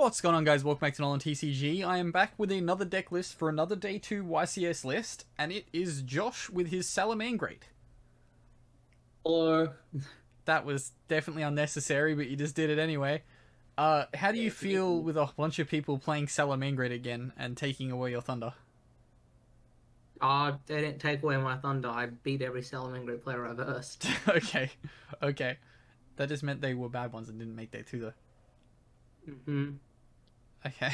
What's going on, guys? Welcome back to NolanTCG. I am back with another deck list for another Day 2 YCS list, and it is Josh with his Salamangreat. Or That was definitely unnecessary, but you just did it anyway. How do you feel with a bunch of people playing Salamangreat again and taking away your thunder? they didn't take away my thunder. I beat every Salamangreat player I versed. Okay, okay. That just meant they were bad ones and didn't make Day 2 though. Hmm. Okay. I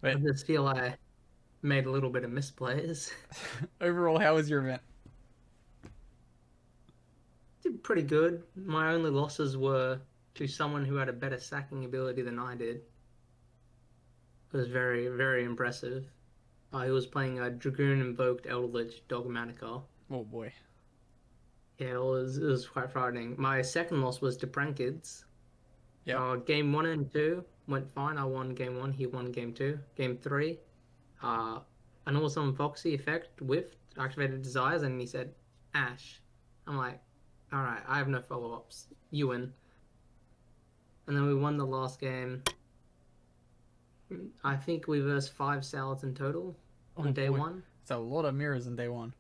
But just feel I made a little bit of misplays. overall, how was your event? Did pretty good. My only losses were to someone who had a better sacking ability than I did. It was very, very impressive. He was playing a Dragoon Invoked Eldritch Dogmatica. Oh boy. Yeah, it was quite frightening. My second loss was to Prankids. Yep. Game 1 and 2 went fine. I won game 1, he won game 2. Game 3, uh, an awesome Foxy effect whiffed, activated Desires, and he said, Ash. I'm like, alright, I have no follow-ups. You win. And then we won the last game. I think we versed 5 salads in total on day boy. 1. It's a lot of mirrors in Day 1.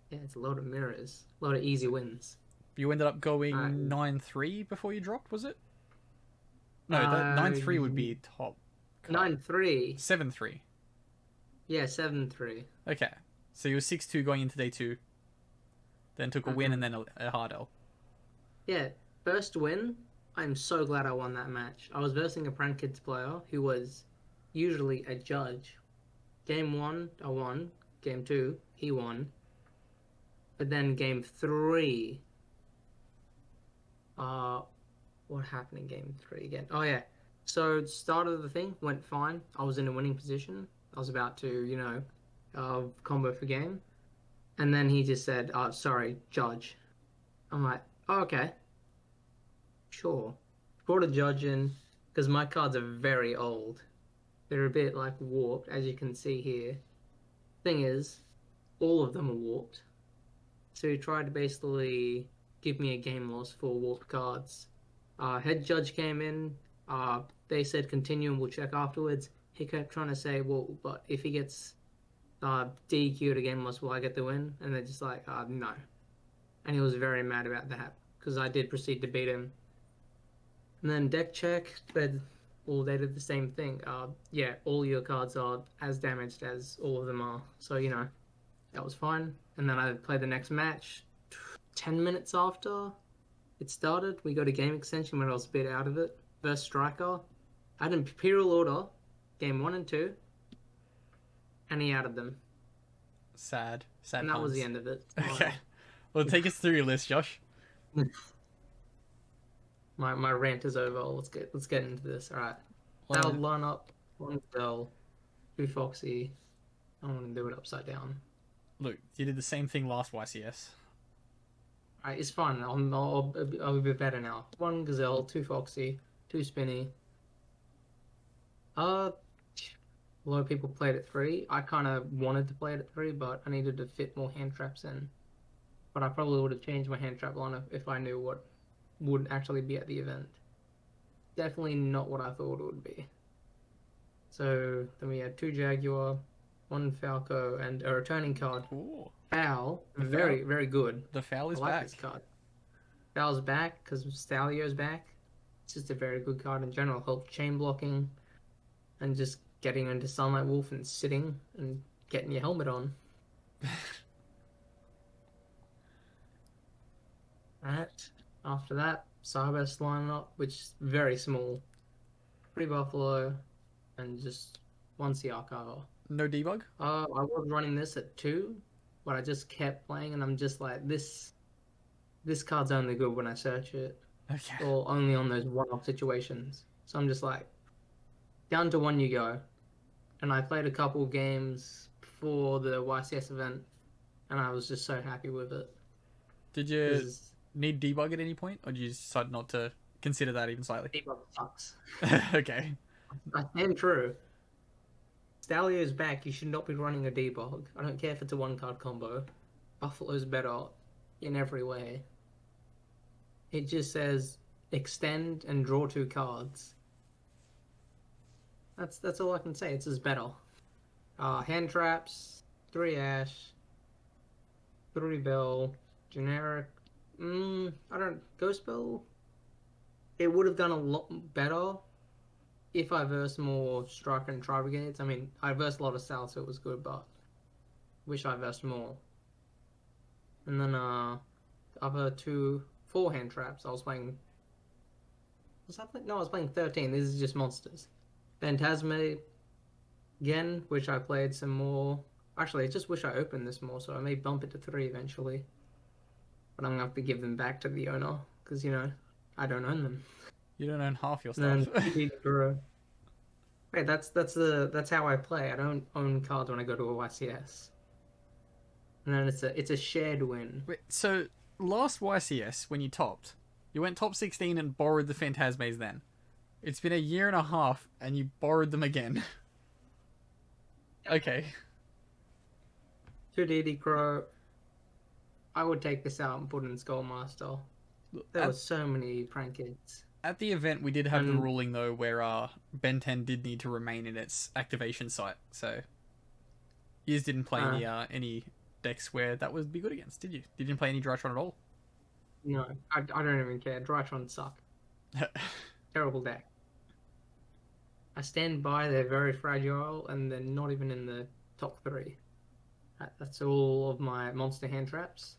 Yeah, it's a lot of mirrors. A lot of easy wins. You ended up going Alright. 9-3 before you dropped, was it? No, that Uh, 9-3 would be top. 9-3. 7-3. Yeah, 7-3. Okay. So you were 6-2 going into Day 2. Then took a win Mhm. and then a hard L. Yeah, first win. I'm so glad I won that match. I was versing a Prank Kids player who was usually a judge. Game 1, I won. Game 2, he won. But then game 3, what happened in game 3 again? Oh yeah. So start of the thing went fine. I was in a winning position. I was about to, combo for game. And then he just said, sorry, judge. I'm like, oh, okay. Sure. Brought a judge in because my cards are very old. They're a bit like warped, as you can see here. Thing is, all of them are warped. So he tried to basically give me a game loss for warped cards. Head judge came in. They said continue and we'll check afterwards. He kept trying to say, well, but if he gets DQ'd a game loss, will I get the win? And they're just like, no. And he was very mad about that because I did proceed to beat him. And then deck check, they did the same thing. Yeah, all your cards are as damaged as all of them are. So, that was fine. And then I played the next match. 10 minutes after it started, we got a game extension when I was a bit out of it. First striker. I had an Imperial Order, game 1 and 2, and he added them. Sad And that was puns. the end of it. Okay. Well, take us through your list, Josh. My rant is over. Let's get into this. All right. Well, Now line up one Duel, 2 Foxy. I want to do it upside down. look, you did the same thing last YCS. All right, it's fine. I'll be better now. 1 Gazelle, 2 Foxy, 2 Spinny. A lot of people played at 3. I kind of wanted to play it at 3, but I needed to fit more hand traps in. But I probably would have changed my hand trap lineup if I knew what would actually be at the event. Definitely not what I thought it would be. So then we had 2 Jaguar, 1 Falco, and a returning card. Ooh. Foul, The very, Foul- very good. The foul is I like back. this card. Foul's back because Stalio's back. It's just a very good card in general. Help chain blocking and just getting into Sunlight Wolf and sitting and getting your helmet on. Alright. After that, Cyber's lining up, which is very small. 3 Buffalo and just 1 CR cover. No debug? I was running this at 2, but I just kept playing and I'm just like, this card's only good when I search it, Okay. or only on those one-off situations. So I'm just like, down to 1 you go. And I played a couple games before the YCS event, and I was just so happy with it. Did you 'Cause need debug at any point, or did you decide not to consider that even slightly? debug sucks. Okay. I stand true. Stalio's back, you should not be running a debug. I don't care if it's a 1-card combo. Buffalo's better in every way. It just says extend and draw 2 cards. That's all I can say. It's just better. Hand traps, 3 ash, 3 bell, generic. I don't ghost bell. It would have done a lot better if I versed more striker and tri brigades. I mean, I versed a lot of Sal, so it was good, but wish I versed more. And then the other two four-hand traps. I was playing. Was that no? I was playing 13. This is just monsters. Phantasme again, which I played some more. Actually, I just wish I opened this more, so I may bump it to 3 eventually. But I'm gonna have to give them back to the owner because I don't own them. You don't own half your And stuff. then Wait, that's how I play. I don't own cards when I go to a YCS. And then it's a shared win. Wait, so last YCS when you topped, you went top 16 and borrowed the Phantasmes. Then it's been a year and a half, and you borrowed them again. Okay. 2DD Crow. I would take this out and put in Skullmaster. There were so many prank hits. At the event, we did have the ruling though, where Ben 10 did need to remain in its activation site. So, you didn't play any decks where that would be good against, did you? You didn't play any Drytron at all? No, I don't even care. Drytron suck. Terrible deck. I stand by. They're very fragile, and they're not even in the top 3. That's all of my monster hand traps.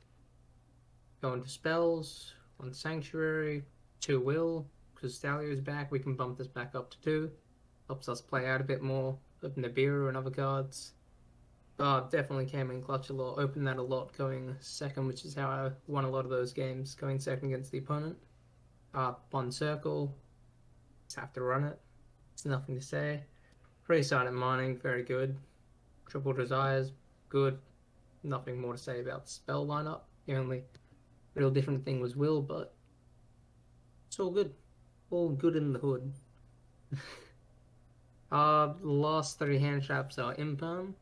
Going to spells, 1 sanctuary, 2 will. Because Stalio's back, we can bump this back up to 2. Helps us play out a bit more of Nibiru and other cards. Definitely came in clutch a lot. Opened that a lot going second, which is how I won a lot of those games, going second against the opponent. 1 circle. Just have to run it. It's nothing to say. 3-sided mining, very good. Triple desires, good. Nothing more to say about the spell lineup. The only real different thing was will, but it's all good. All good in the hood. The last 3 hand traps are Imperm.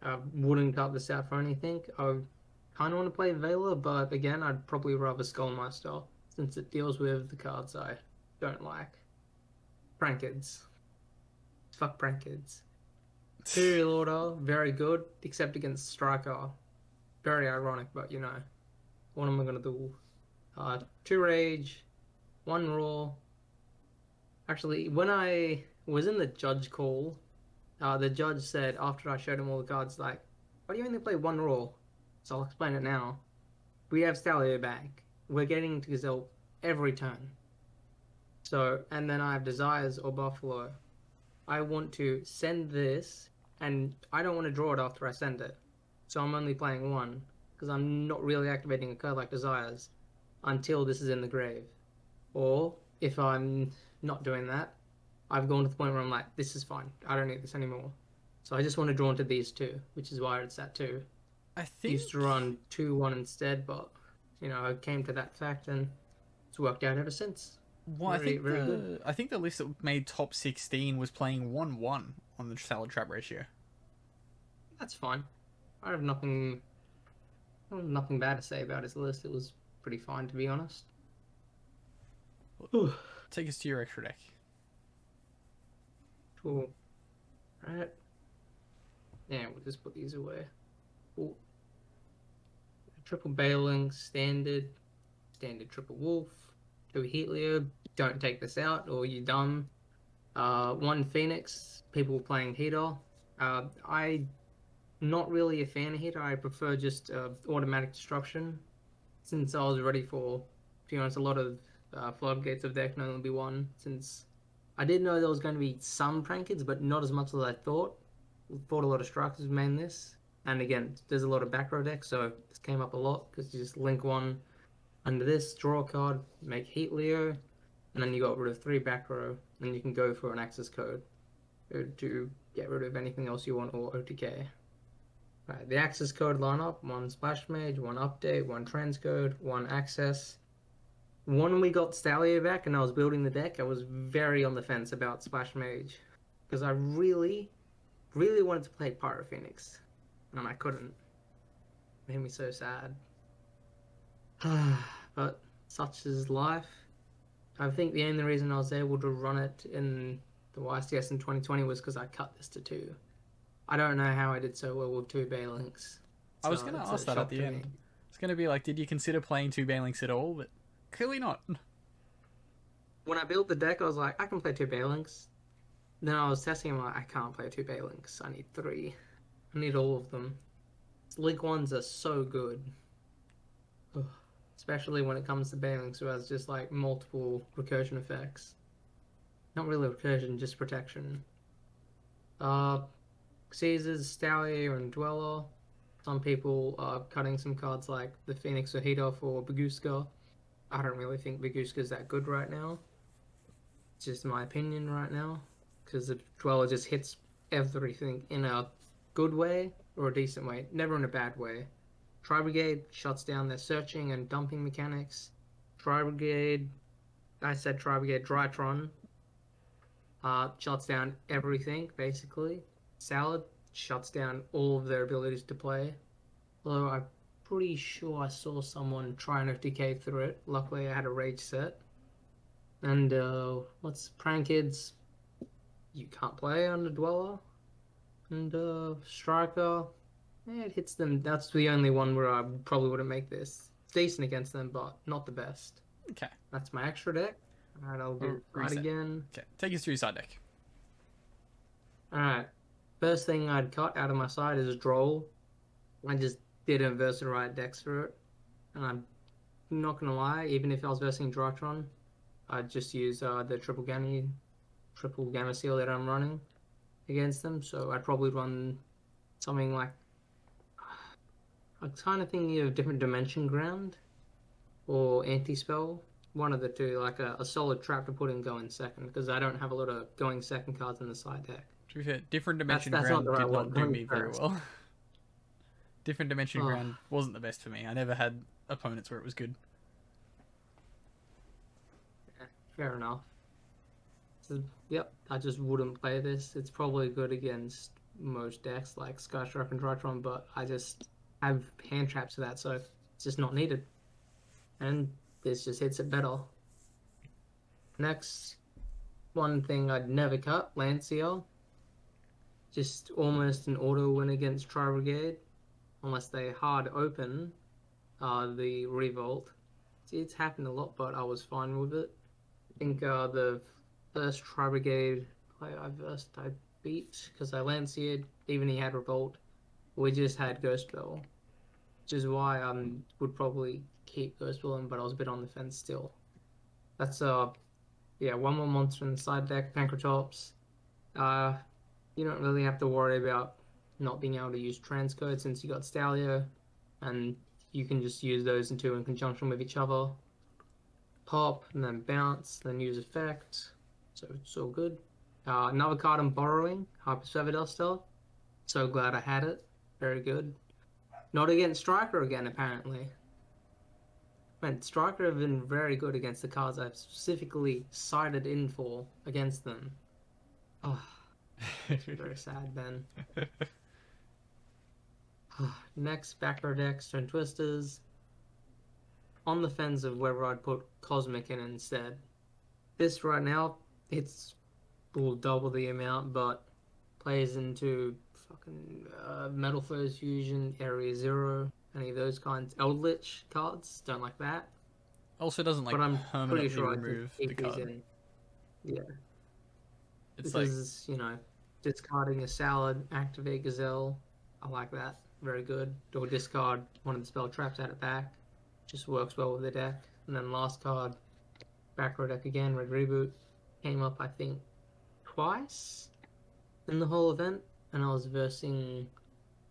I wouldn't cut this out for anything. I kind of want to play Vela, but again, I'd probably rather Skullmaster, since it deals with the cards I don't like. Prankids. Fuck Prankids. Imperial Order, very good, except against Striker. Very ironic, but what am I going to do? 2 Rage, 1 Raw. Actually, when I was in the judge call, the judge said, after I showed him all the cards, like, why do you only play 1 Raw? So I'll explain it now. We have Stalio back. We're getting to Gazelle every turn. So, and then I have Desires or Buffalo. I want to send this, and I don't want to draw it after I send it. So I'm only playing 1, because I'm not really activating a card like Desires until this is in the grave. Or, if I'm not doing that, I've gone to the point where I'm like, this is fine. I don't need this anymore. So I just want to draw into these 2, which is why it's at 2. I think... Used to run 2-1 instead, but, I came to that fact, and it's worked out ever since. Well, I think the list that made top 16 was playing 1-1 on the salad trap ratio. That's fine. I have nothing bad to say about his list. It was pretty fine, to be honest. Take us to your extra deck. Cool. Alright. Yeah, we'll just put these away. Cool. Triple Bailing, standard Triple Wolf, 2 Helio. Don't take this out, or you're dumb. 1 Phoenix. People playing Heater. I'm not really a fan of Heater. I prefer just automatic destruction. Since I was ready for, to be honest, a lot of floodgates of deck, no, there'll be 1. Since I did know there was going to be some Prankids, but not as much as I thought. Thought a lot of Strikers main this. And again, there's a lot of back row decks, so this came up a lot, because you just link 1 under this, draw a card, make Heat Leo, and then you got rid of 3 back row, and you can go for an access code to get rid of anything else you want, or OTK. Right, the access code lineup: 1 Splash Mage, 1 Update, 1 Transcode, 1 Access. When we got Stalio back and I was building the deck, I was very on the fence about Splash Mage, because I really, really wanted to play Pyro Phoenix, and I couldn't. It made me so sad. But such is life. I think the only reason I was able to run it in the YCS in 2020 was because I cut this to 2. I don't know how I did so well with 2 Banelinks. I was So going to it's ask a that at shock the to end. me. It's going to be like, did you consider playing 2 Banelinks at all? But clearly not. When I built the deck, I was like, I can play 2 Banelinks. Then I was testing, I'm like, I can't play 2 Banelinks. I need 3. I need all of them. Link 1s are so good. Ugh. Especially when it comes to Banelinks, who has just like multiple recursion effects. Not really recursion, just protection. Caesar's, Stallier, and Dweller. Some people are cutting some cards like the Phoenix Ohita for Baguska. I don't really think Baguska's that good right now. It's just my opinion right now. Because the Dweller just hits everything in a good way or a decent way, never in a bad way. Tri-Brigade shuts down their searching and dumping mechanics. Tri-Brigade, I said Tri-Brigade, Drytron, shuts down everything, basically. Salad shuts down all of their abilities to play. Although I'm pretty sure I saw someone trying to decay through it. Luckily, I had a rage set. And, what's Prank Kids? You can't play on the Dweller. And, Striker, it hits them. That's the only one where I probably wouldn't make this. It's decent against them, but not the best. Okay. That's my extra deck. Alright, I'll do that again. Okay, take us through your side deck. Alright. First thing I'd cut out of my side is Droll. I just didn't verse the right decks for it. And I'm not gonna lie, even if I was versing Drytron, I'd just use the triple Gamma Seal that I'm running against them. So I'd probably run something like, I'm kind of thinking of different Dimension Ground or Anti-Spell. One of the two, like a solid trap to put in going second, because I don't have a lot of going second cards in the side deck. To be fair, Different Dimension That's Ground not the right did not one. do Going me very first. well. Different Dimension Oh. Ground wasn't the best for me. I never had opponents where it was good. Yeah, fair enough. So, yep, I just wouldn't play this. It's probably good against most decks like Skystrike and Drytron, but I just have hand traps for that, so it's just not needed. And this just hits it better. Next, one thing I'd never cut, Lancia. Just almost an auto win against Tri-Brigade, unless they hard open the Revolt. It's happened a lot, but I was fine with it. I think the first Tri-Brigade player I beat, because I Lancia'd, even he had Revolt. We just had Ghost Bell, which is why I would probably keep Ghost Bell, but I was a bit on the fence still. That's yeah, one more monster in the side deck, Pancratops. You don't really have to worry about not being able to use transcode since you got Stalio, and you can just use those two in conjunction with each other. Pop, and then bounce, then use effect. So it's all good. Another card I'm borrowing, Hyper Duster. So glad I had it. Very good. Not against Striker again, apparently. Man, Striker have been very good against the cards I've specifically cited in for against them. Oh, very sad, Ben. Next, back row deck, Stone Twisters. On the fence of whether I'd put Cosmic in instead. This right now, will double the amount, but plays into fucking Metal Foes Fusion, Area Zero, any of those kinds. Eldritch cards, don't like that. Also doesn't like But I'm permanently pretty sure I remove can the keep these card. in. Yeah. It's like, Because, discarding a Salad, activate Gazelle. I like that. Very good. Or discard one of the spell traps, add it back. Just works well with the deck. And then last card, back row deck again, Red Reboot. Came up, I think, twice in the whole event. And I was versing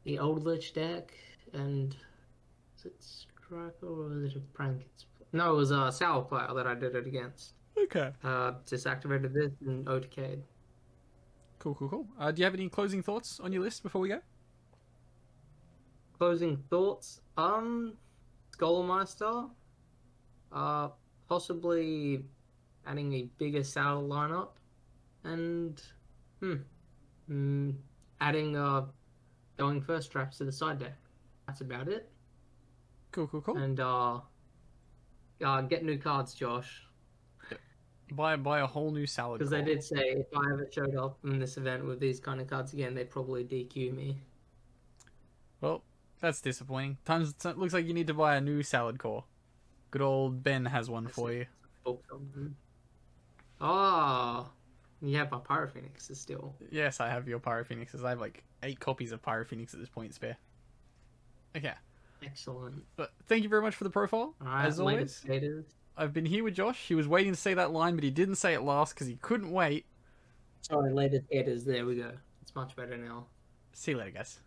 the Old Lich deck. And was it Striker or was it a Prank? No, it was a Sour player that I did it against. okay. Just activated this and OTK'd. Cool. Do you have any closing thoughts on your list before we go? Closing thoughts. Skullmeister. Possibly adding a bigger saddle lineup. And adding going first traps to the side deck. That's about it. Cool. And get new cards, Josh. Yep. Buy a whole new salad Because they core. did say if I ever showed up in this event with these kind of cards again, they'd probably DQ me. Well, that's disappointing. Looks like you need to buy a new salad core. Good old Ben has one I for see. you. Booked on them. Oh, you have my Pyro Phoenixes still. Yes, I have your Pyro Phoenixes. I have like 8 copies of Pyro Phoenix at this point spare. Okay. Excellent. But thank you very much for the profile. All right, As later, always, potatoes. I've been here with Josh. He was waiting to say that line, but he didn't say it last because he couldn't wait. Sorry, later, potatoes. There we go. It's much better now. See you later, guys.